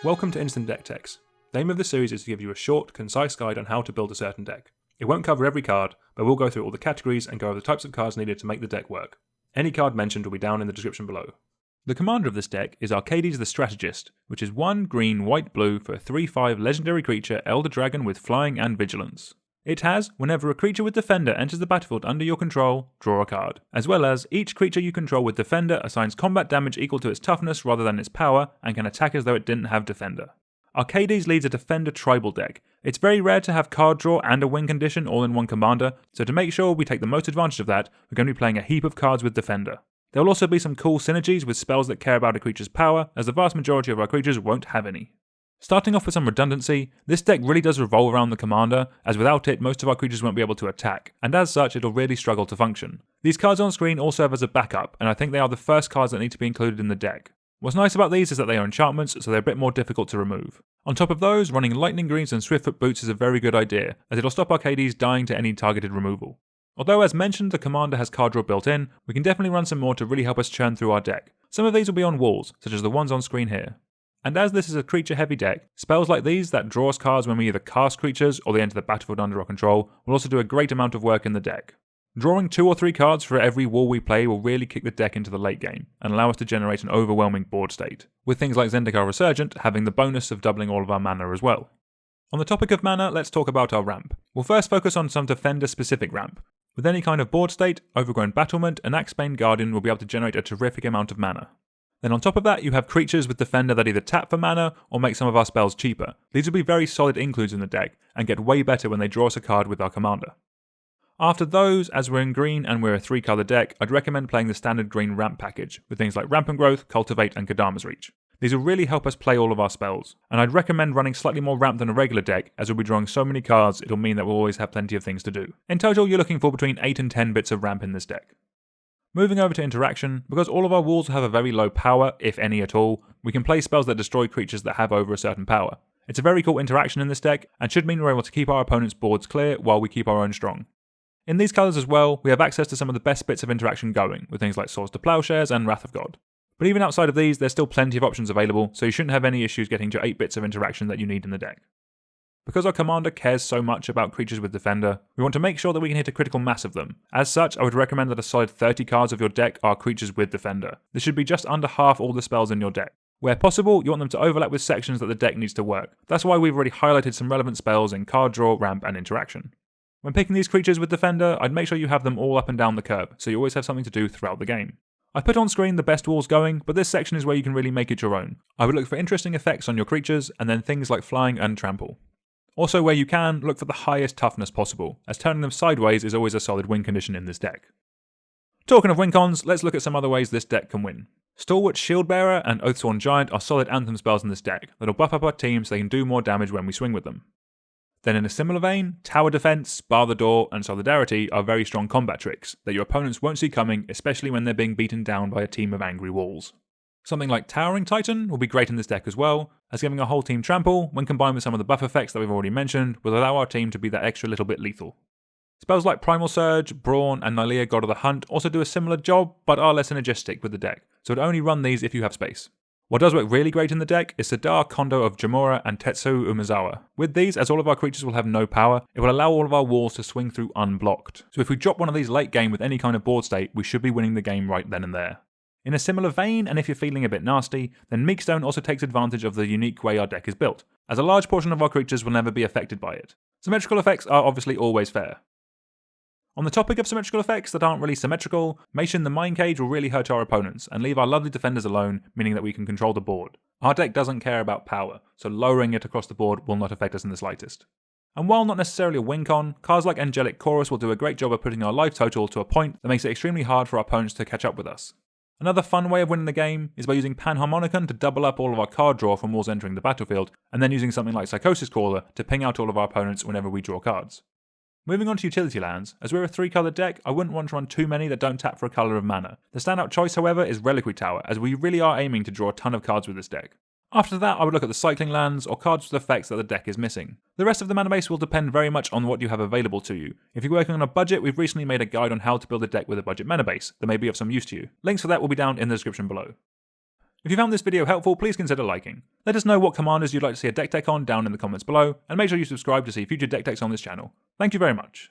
Welcome to Instant Deck Techs. The aim of this series is to give you a short, concise guide on how to build a certain deck. It won't cover every card, but we'll go through all the categories and go over the types of cards needed to make the deck work. Any card mentioned will be down in the description below. The commander of this deck is Axebane the Strategist, which is 1 green, white, blue for a 3/5 legendary creature Elder Dragon with flying and vigilance. It has, whenever a creature with Defender enters the battlefield under your control, draw a card. As well as, each creature you control with Defender assigns combat damage equal to its toughness rather than its power, and can attack as though it didn't have Defender. Axebane leads a Defender tribal deck. It's very rare to have card draw and a win condition all in one commander, so to make sure we take the most advantage of that, we're going to be playing a heap of cards with Defender. There will also be some cool synergies with spells that care about a creature's power, as the vast majority of our creatures won't have any. Starting off with some redundancy, this deck really does revolve around the commander, as without it most of our creatures won't be able to attack, and as such it'll really struggle to function. These cards on screen all serve as a backup, and I think they are the first cards that need to be included in the deck. What's nice about these is that they are enchantments, so they're a bit more difficult to remove. On top of those, running Lightning Greaves and Swiftfoot Boots is a very good idea, as it'll stop Axebane dying to any targeted removal. Although as mentioned the commander has card draw built in, we can definitely run some more to really help us churn through our deck. Some of these will be on walls, such as the ones on screen here. And as this is a creature heavy deck, spells like these that draw us cards when we either cast creatures or they enter the battlefield under our control will also do a great amount of work in the deck. Drawing 2 or 3 cards for every wall we play will really kick the deck into the late game, and allow us to generate an overwhelming board state, with things like Zendikar Resurgent having the bonus of doubling all of our mana as well. On the topic of mana, let's talk about our ramp. We'll first focus on some Defender specific ramp. With any kind of board state, Overgrown Battlement and Axebane Guardian will be able to generate a terrific amount of mana. Then on top of that, you have creatures with Defender that either tap for mana or make some of our spells cheaper. These will be very solid includes in the deck, and get way better when they draw us a card with our commander. After those, as we're in green and we're a 3-colour deck, I'd recommend playing the standard green ramp package, with things like Rampant Growth, Cultivate and Kadama's Reach. These will really help us play all of our spells, and I'd recommend running slightly more ramp than a regular deck, as we'll be drawing so many cards it'll mean that we'll always have plenty of things to do. In total, you're looking for between 8 and 10 bits of ramp in this deck. Moving over to interaction, because all of our walls have a very low power, if any at all, we can play spells that destroy creatures that have over a certain power. It's a very cool interaction in this deck, and should mean we're able to keep our opponent's boards clear while we keep our own strong. In these colours as well, we have access to some of the best bits of interaction going, with things like Swords to Plowshares and Wrath of God. But even outside of these, there's still plenty of options available, so you shouldn't have any issues getting to 8 bits of interaction that you need in the deck. Because our commander cares so much about creatures with Defender, we want to make sure that we can hit a critical mass of them. As such, I would recommend that a solid 30 cards of your deck are creatures with Defender. This should be just under half all the spells in your deck. Where possible, you want them to overlap with sections that the deck needs to work. That's why we've already highlighted some relevant spells in card draw, ramp and interaction. When picking these creatures with Defender, I'd make sure you have them all up and down the curve, so you always have something to do throughout the game. I've put on screen the best walls going, but this section is where you can really make it your own. I would look for interesting effects on your creatures, and then things like flying and trample. Also, where you can, look for the highest toughness possible, as turning them sideways is always a solid win condition in this deck. Talking of win cons, let's look at some other ways this deck can win. Stalwart Shieldbearer and Oathsworn Giant are solid anthem spells in this deck that'll buff up our team so they can do more damage when we swing with them. Then in a similar vein, Tower Defense, Bar the Door and Solidarity are very strong combat tricks that your opponents won't see coming, especially when they're being beaten down by a team of angry walls. Something like Towering Titan will be great in this deck as well, as giving our whole team trample, when combined with some of the buff effects that we've already mentioned, will allow our team to be that extra little bit lethal. Spells like Primal Surge, Brawn and Nylea God of the Hunt also do a similar job, but are less synergistic with the deck, so I'd only run these if you have space. What does work really great in the deck is Sadar, Kondo of Jamura and Tetsu Umezawa. With these, as all of our creatures will have no power, it will allow all of our walls to swing through unblocked. So if we drop one of these late game with any kind of board state, we should be winning the game right then and there. In a similar vein, and if you're feeling a bit nasty, then Meekstone also takes advantage of the unique way our deck is built, as a large portion of our creatures will never be affected by it. Symmetrical effects are obviously always fair. On the topic of symmetrical effects that aren't really symmetrical, Mason the Mind Cage will really hurt our opponents and leave our lovely defenders alone, meaning that we can control the board. Our deck doesn't care about power, so lowering it across the board will not affect us in the slightest. And while not necessarily a win con, cards like Angelic Chorus will do a great job of putting our life total to a point that makes it extremely hard for our opponents to catch up with us. Another fun way of winning the game is by using Panharmonicon to double up all of our card draw from walls entering the battlefield, and then using something like Psychosis Caller to ping out all of our opponents whenever we draw cards. Moving on to utility lands, as we're a 3-colour deck, I wouldn't want to run too many that don't tap for a colour of mana. The standout choice, however, is Reliquary Tower, as we really are aiming to draw a ton of cards with this deck. After that, I would look at the cycling lands or cards with effects that the deck is missing. The rest of the mana base will depend very much on what you have available to you. If you're working on a budget, we've recently made a guide on how to build a deck with a budget mana base that may be of some use to you. Links for that will be down in the description below. If you found this video helpful, please consider liking. Let us know what commanders you'd like to see a deck tech on down in the comments below, and make sure you subscribe to see future deck techs on this channel. Thank you very much.